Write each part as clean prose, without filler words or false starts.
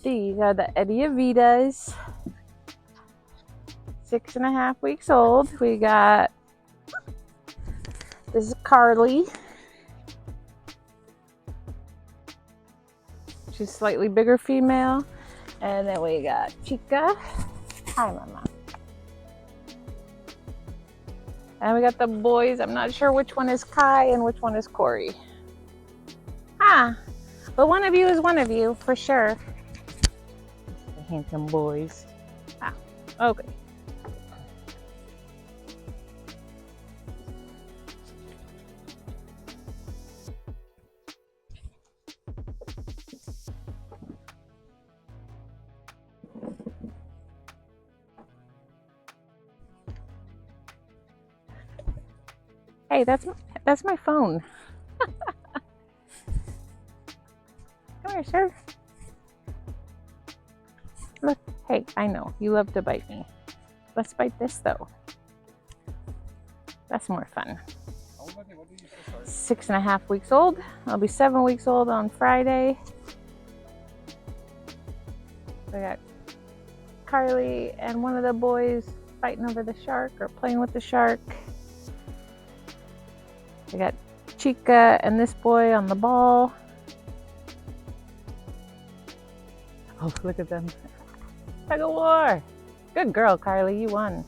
These are the X Evitas. 6.5 weeks old. We got, this is Carly. She's slightly bigger female. And then we got Chica. Hi, Mama. And we got the boys. I'm not sure which one is Kai and which one is Corey. But one of you is one of you, for sure. The handsome boys. Okay. Hey, that's my phone. Come here, sir. Look, hey, I know you love to bite me. Let's bite this though. That's more fun. 6.5 weeks old. I'll be 7 weeks old on Friday. We got Carly and one of the boys fighting over the shark or playing with the shark. We got Chica and this boy on the ball. Oh, look at them. Tug of war. Good girl, Carly. You won.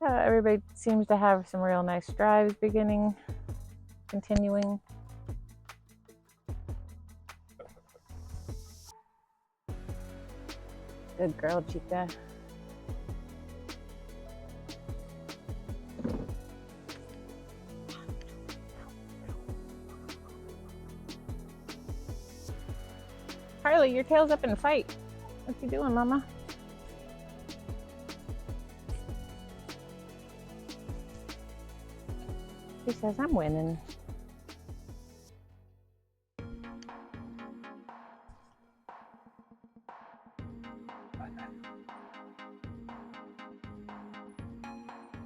Everybody seems to have some real nice drives continuing. Good girl, Chica. Carly, your tail's up in a fight. What you doing, Mama? She says, I'm winning.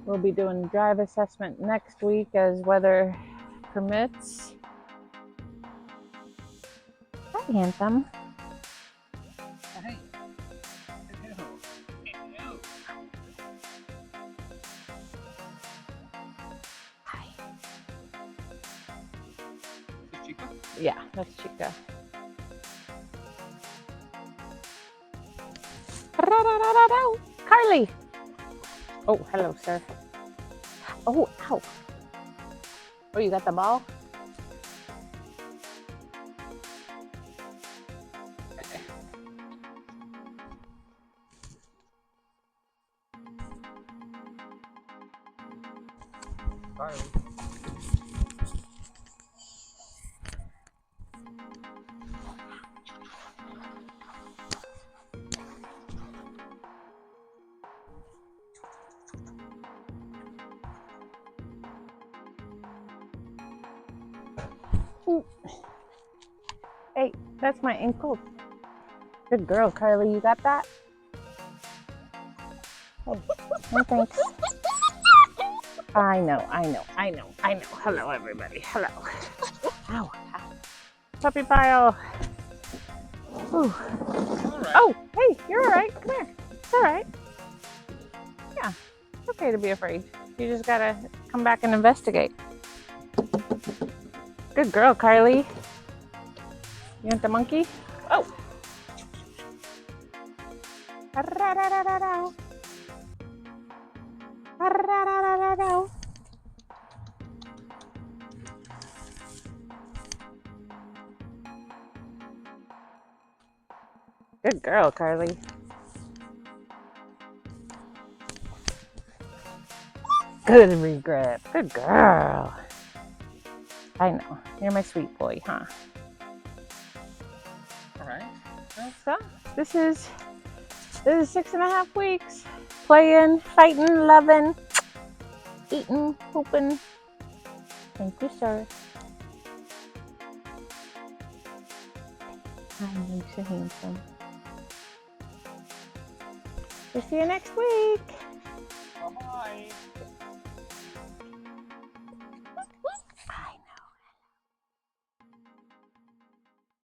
We'll be doing drive assessment next week as weather permits. Hi, handsome. Hey. Hello. Hi. Is this Chica? Yeah, that's Chica. Carly! Oh, hello, sir. Oh, ow. Oh, you got the ball? Carly. Ooh. Hey, that's my ankle. Good girl, Carly. You got that? Oh, no thanks. I know. Hello, everybody. Hello. Ow. Puppy pile. Ooh. Right. Oh, hey, you're all right. Come here. It's all right. Yeah, it's okay to be afraid. You just gotta come back and investigate. Good girl, Carly. You want the monkey? Oh. Good girl, Carly. Good regret. Good girl. I know. You're my sweet boy, huh? All right. So, this is 6.5 weeks. Playing, fighting, loving, eating, pooping. Thank you, sir. Hi, you're so handsome. We'll see you next week. Bye-bye.